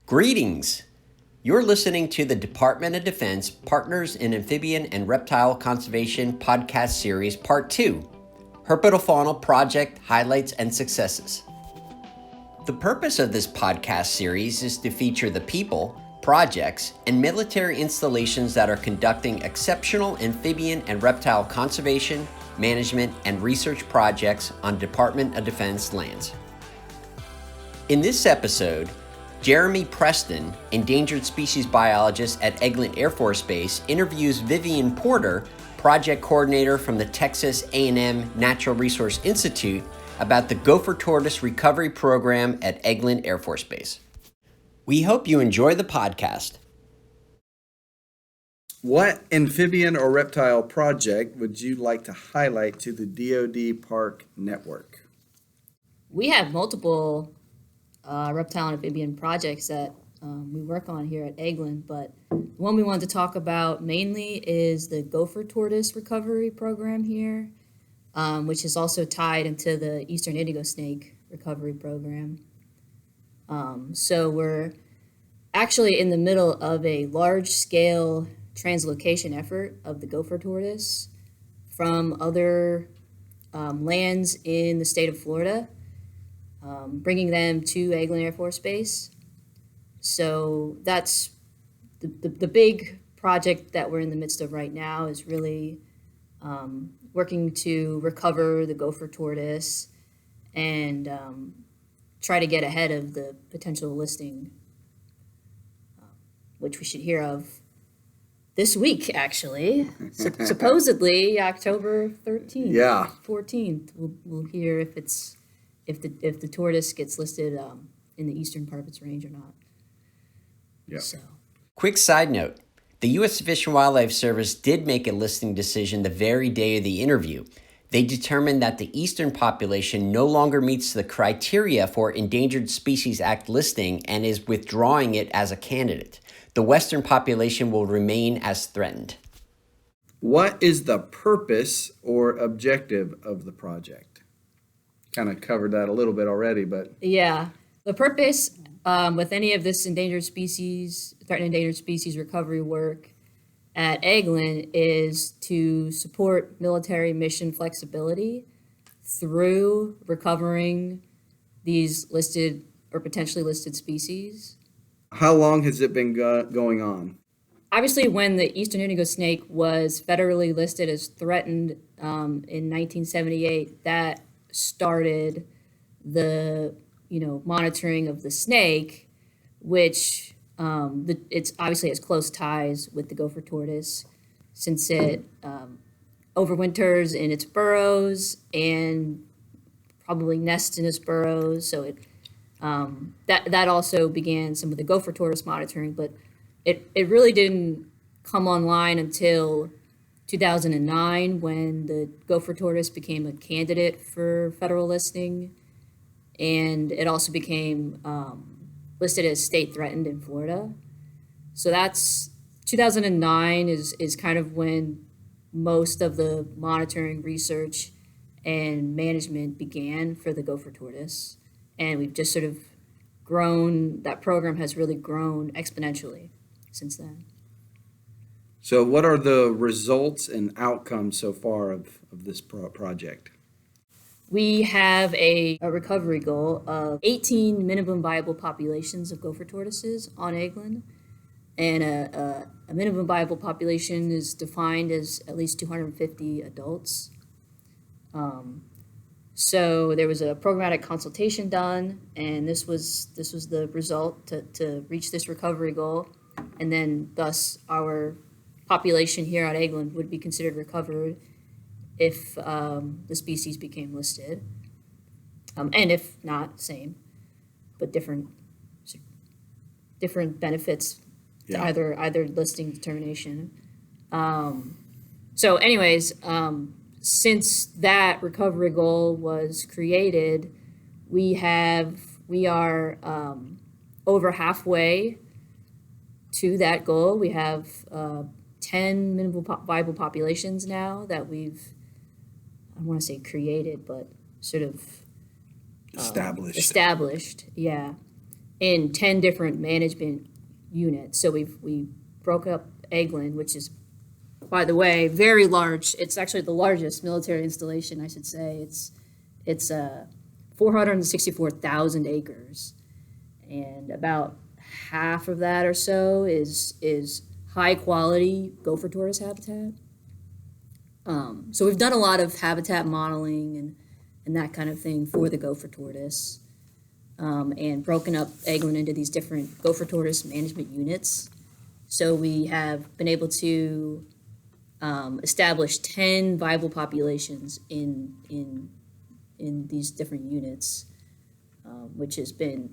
Greetings! You're listening to the Department of Defense Partners in Amphibian and Reptile Conservation podcast series, Part 2, Herpetofaunal Project Highlights and Successes. The purpose of this podcast series is to feature the people, projects, and military installations that are conducting exceptional amphibian and reptile conservation, management, and research projects on Department of Defense lands. In this episode, Jeremy Preston, Endangered Species Biologist at Eglin Air Force Base, interviews Vivian Porter, Project Coordinator from the Texas A&M Natural Resource Institute, about the Gopher Tortoise Recovery Program at Eglin Air Force Base. We hope you enjoy the podcast. What amphibian or reptile project would you like to highlight to the DoD PARC network? We have multiple reptile and amphibian projects that we work on here at Eglin, but the one we wanted to talk about mainly is the Gopher Tortoise Recovery Program here, which is also tied into the Eastern Indigo Snake Recovery Program. So we're actually in the middle of a large-scale translocation effort of the Gopher Tortoise from other lands in the state of Florida, bringing them to Eglin Air Force Base. So that's the big project that we're in the midst of right now, is really working to recover the Gopher Tortoise and try to get ahead of the potential listing, which we should hear of this week, actually. Supposedly October 13th, Yeah. 14th. We'll hear if the tortoise gets listed in the eastern part of its range or not. Yeah. So. Quick side note, the U.S. Fish and Wildlife Service did make a listing decision the very day of the interview. They determined that the eastern population no longer meets the criteria for Endangered Species Act listing and is withdrawing it as a candidate. The western population will remain as threatened. What is the purpose or objective of the project? Kind of covered that a little bit already, but... Yeah. The purpose with any of this threatened endangered species recovery work at Eglin is to support military mission flexibility through recovering these listed or potentially listed species. How long has it been going on? Obviously, when the Eastern Indigo Snake was federally listed as threatened in 1978, that started the monitoring of the snake, which it's obviously has close ties with the Gopher Tortoise, since it overwinters in its burrows and probably nests in its burrows. So it that also began some of the Gopher Tortoise monitoring, but it really didn't come online until 2009, when the Gopher Tortoise became a candidate for federal listing, and it also became listed as state threatened in Florida. So that's 2009 is kind of when most of the monitoring, research, and management began for the Gopher Tortoise, and we've just sort of grown. That program has really grown exponentially since then. So what are the results and outcomes so far of this project? We have a recovery goal of 18 minimum viable populations of Gopher tortoises on Eglin. And a minimum viable population is defined as at least 250 adults. So there was a programmatic consultation done, and this was the result to reach this recovery goal. And then thus our population here at Eglin would be considered recovered if the species became listed, and if not, same, but different benefits to either listing determination. So anyways, since that recovery goal was created, we are over halfway to that goal. We have 10 minimal viable populations now that we've, I don't want to say created, but sort of Established. Yeah. in 10 different management units. So we broke up Eglin, which is, by the way, very large. It's actually the largest military installation, I should say. It's 464,000 acres, and about half of that or so is high quality gopher tortoise habitat. So we've done a lot of habitat modeling and that kind of thing for the gopher tortoise, and broken up Eglin into these different gopher tortoise management units. So we have been able to establish 10 viable populations in these different units, which has been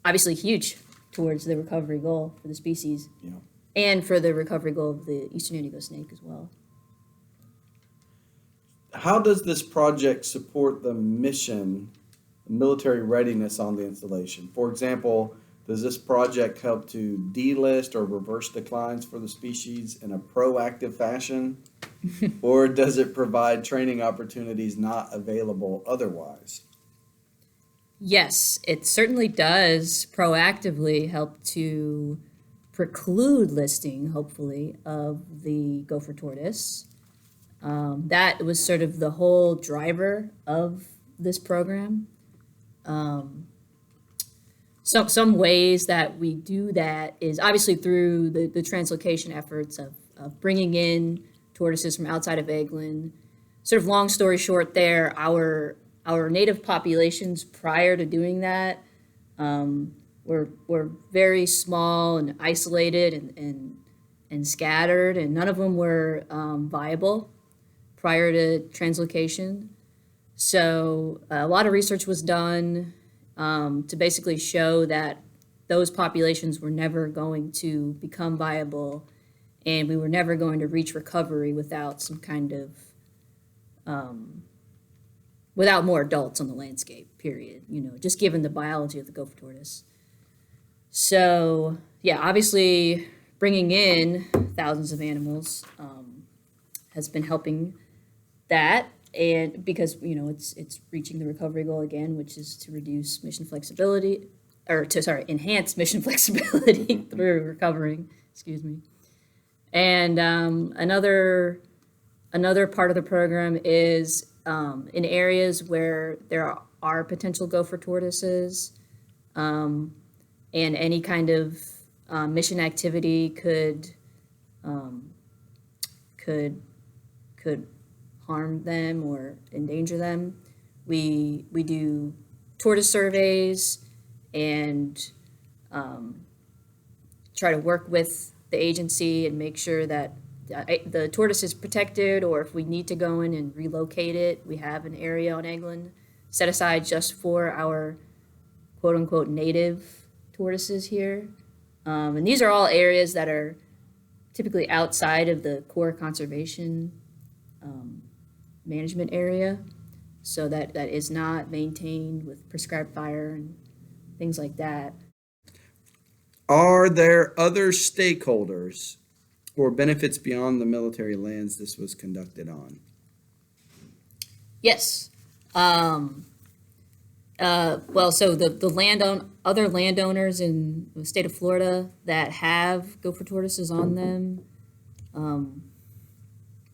obviously huge towards the recovery goal for the species, Yeah. and for the recovery goal of the eastern indigo snake as well. How does this project support the mission, military readiness on the installation? For example, does this project help to delist or reverse declines for the species in a proactive fashion? Or does it provide training opportunities not available otherwise? Yes, it certainly does proactively help to preclude listing, hopefully, of the gopher tortoise. That was sort of the whole driver of this program. Some ways that we do that is obviously through the translocation efforts of bringing in tortoises from outside of Eglin. Sort of long story short there, our native populations prior to doing that were very small and isolated and scattered, and none of them were viable prior to translocation. So a lot of research was done to basically show that those populations were never going to become viable, and we were never going to reach recovery without some kind of without more adults on the landscape, period, just given the biology of the gopher tortoise. So yeah, obviously bringing in thousands of animals has been helping that, and because it's reaching the recovery goal again, which is to reduce mission flexibility, or enhance mission flexibility through recovering, excuse me. And another part of the program is in areas where there are potential gopher tortoises, and any kind of mission activity could harm them or endanger them. We do tortoise surveys and try to work with the agency and make sure that the tortoise is protected, or if we need to go in and relocate it, we have an area on Eglin set aside just for our quote-unquote native tortoises here. And these are all areas that are typically outside of the core conservation management area, so that is not maintained with prescribed fire and things like that. Are there other stakeholders or benefits beyond the military lands this was conducted on? Yes. Well, so the other landowners in the state of Florida that have gopher tortoises on them,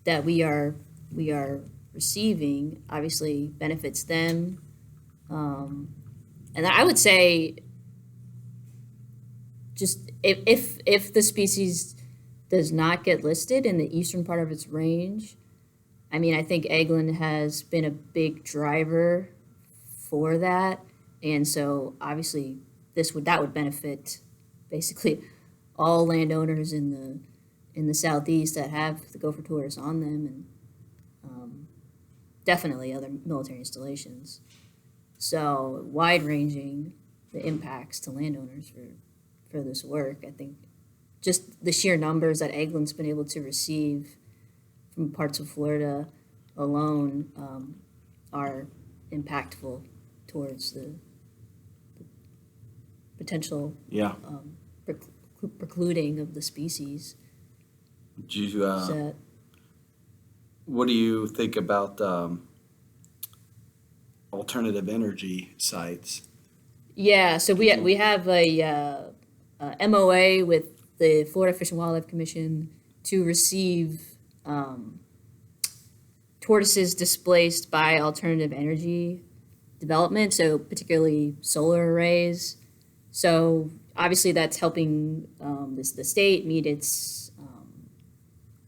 that we are receiving, obviously benefits them. And I would say, just if the species does not get listed in the eastern part of its range, I mean, I think Eglin has been a big driver for that, and so obviously that would benefit basically all landowners in the southeast that have the gopher tortoise on them, and definitely other military installations. So wide-ranging the impacts to landowners for this work. I think just the sheer numbers that Eglin's been able to receive from parts of Florida alone are impactful towards the potential precluding of the species. What do you think about alternative energy sites? Yeah, so we have a MOA with the Florida Fish and Wildlife Commission to receive tortoises displaced by alternative energy development, so particularly solar arrays. So obviously that's helping the state meet its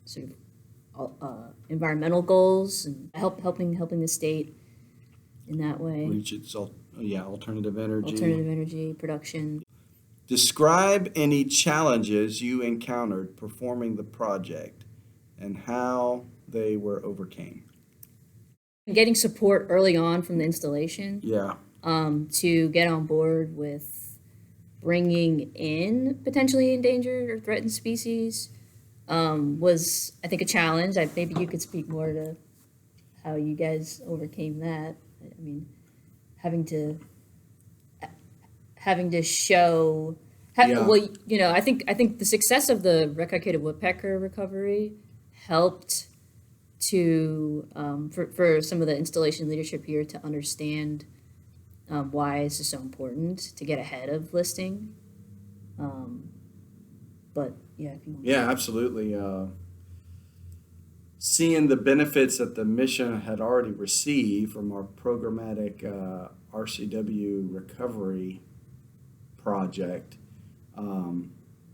sort of environmental goals and helping the state in that way. Reach its alternative energy. Alternative energy production. Describe any challenges you encountered performing the project and how they were overcame. Getting support early on from the installation. Yeah. To get on board with bringing in potentially endangered or threatened species was, I think, a challenge. Maybe you could speak more to how you guys overcame that. I mean, having to show. Well, I think the success of the red-cockaded woodpecker recovery helped to for some of the installation leadership here to understand why this is so important to get ahead of listing. But yeah, if you want. Yeah, absolutely. Seeing the benefits that the mission had already received from our programmatic RCW recovery project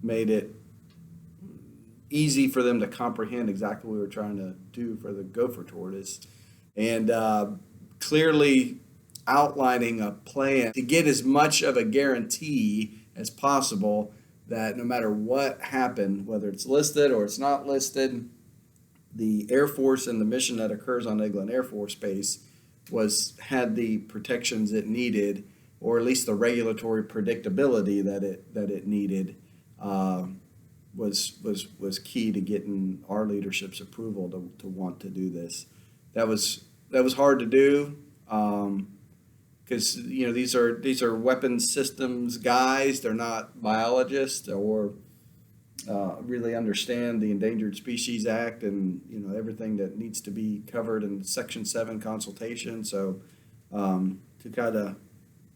made it easy for them to comprehend exactly what we were trying to do for the Gopher Tortoise, and clearly outlining a plan to get as much of a guarantee as possible that no matter what happened, whether it's listed or it's not listed, the Air Force and the mission that occurs on Eglin Air Force Base had the protections it needed, or at least the regulatory predictability that it needed. Was key to getting our leadership's approval to want to do this. That was hard to do because these are weapons systems guys. They're not biologists or really understand the Endangered Species Act and everything that needs to be covered in Section 7 consultation. So to kind of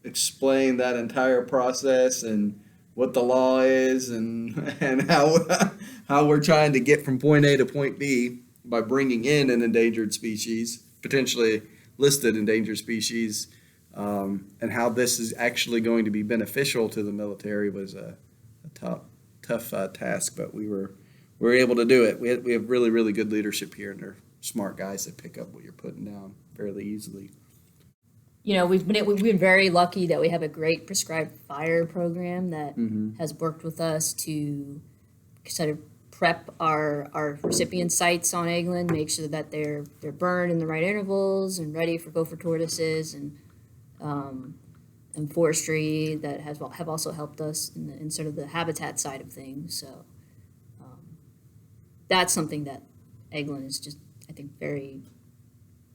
explain that entire process and what the law is and how we're trying to get from point A to point B by bringing in an endangered species, potentially listed endangered species, and how this is actually going to be beneficial to the military was a tough task, but we were able to do it. We have really, really good leadership here, and they're smart guys that pick up what you're putting down fairly easily. We've been very lucky that we have a great prescribed fire program that has worked with us to sort of prep our recipient sites on Eglin, make sure that they're burned in the right intervals and ready for gopher tortoises, and forestry that have also helped us in sort of the habitat side of things. So that's something that Eglin is just, I think, very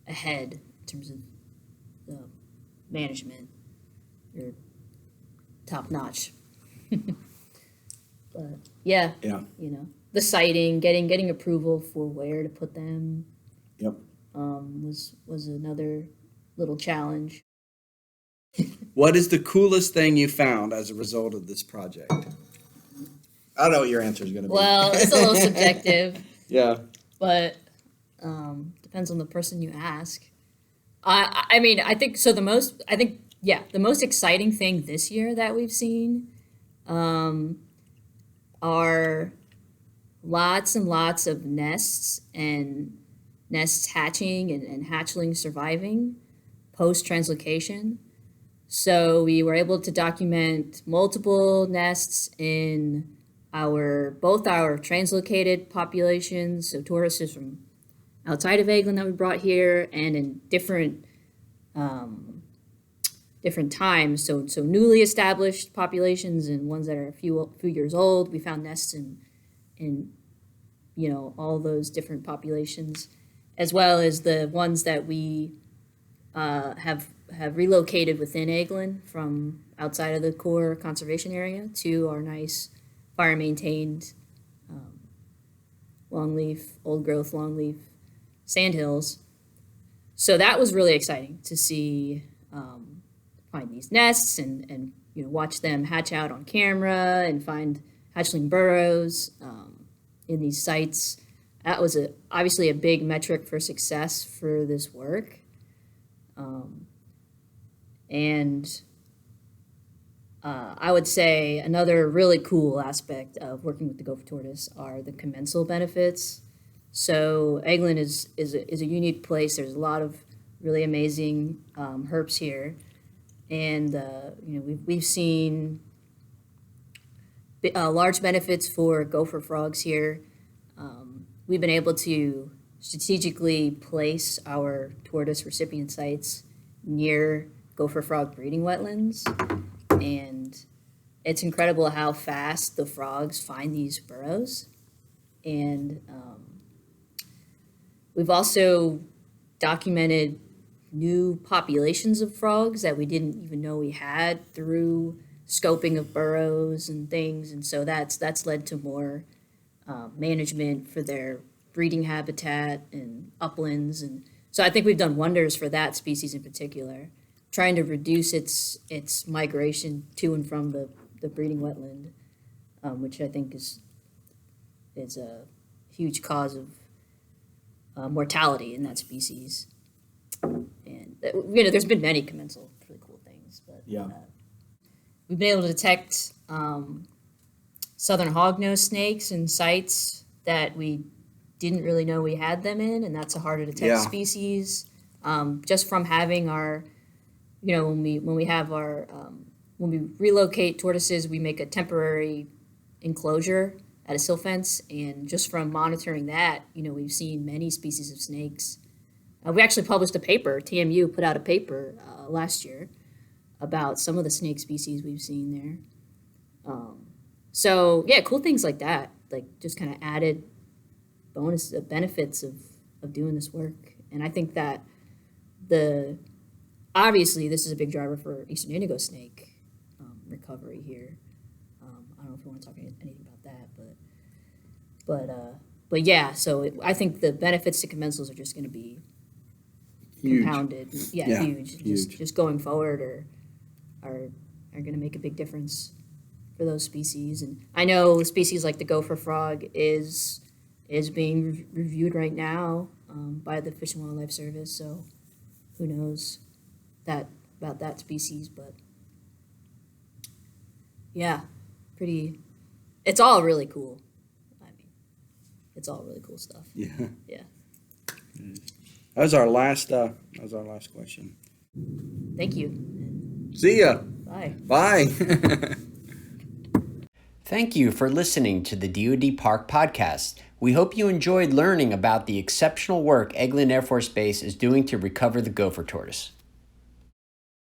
ahead in terms of the management. You're top notch. But yeah, the siting, getting approval for where to put them. Yep. Was another little challenge. What is the coolest thing you found as a result of this project? I don't know what your answer is going to be. Well, it's a little subjective. Yeah. But depends on the person you ask. I mean, I think so. The most exciting thing this year that we've seen are lots and lots of nests and nests hatching and hatchlings surviving post-translocation. So we were able to document multiple nests in both our translocated populations, so tortoises from outside of Eglin that we brought here, and in different times. So newly established populations and ones that are a few years old. We found nests in all those different populations, as well as the ones that we have relocated within Eglin from outside of the core conservation area to our nice fire maintained old growth longleaf sandhills. So that was really exciting to see find these nests and watch them hatch out on camera and find hatchling burrows in these sites. That was obviously a big metric for success for this work. I would say another really cool aspect of working with the Gopher Tortoise are the commensal benefits. So Eglin is a unique place. There's a lot of really amazing herps here, and we've seen large benefits for gopher frogs here. We've been able to strategically place our tortoise recipient sites near gopher frog breeding wetlands, and it's incredible how fast the frogs find these burrows. And we've also documented new populations of frogs that we didn't even know we had through scoping of burrows and things, and so that's led to more management for their breeding habitat and uplands, and so I think we've done wonders for that species in particular, trying to reduce its migration to and from the breeding wetland, which I think is a huge cause of mortality in that species. And there's been many commensal really cool things, but we've been able to detect southern hognose snakes in sites that we didn't really know we had them in, and that's a hard to detect species. Just from having our, when we relocate tortoises, we make a temporary enclosure at a sill fence, and just from monitoring that, we've seen many species of snakes. We actually published a paper, TMU put out a paper last year about some of the snake species we've seen there. So yeah, cool things like that, like just kind of added benefits of doing this work. And I think that obviously this is a big driver for eastern indigo snake recovery here. I don't know if you want to talk anything about that, but yeah, so I think the benefits to commensals are just going to be compounded. Huge. Just going forward are going to make a big difference for those species. And I know species like the gopher frog is being reviewed right now by the Fish and Wildlife Service, so who knows about that species, but yeah, it's all really cool. I mean, it's all really cool stuff. Yeah. That was our last question. Thank you. See ya. Bye. Bye. Thank you for listening to the DoD PARC podcast. We hope you enjoyed learning about the exceptional work Eglin Air Force Base is doing to recover the gopher tortoise.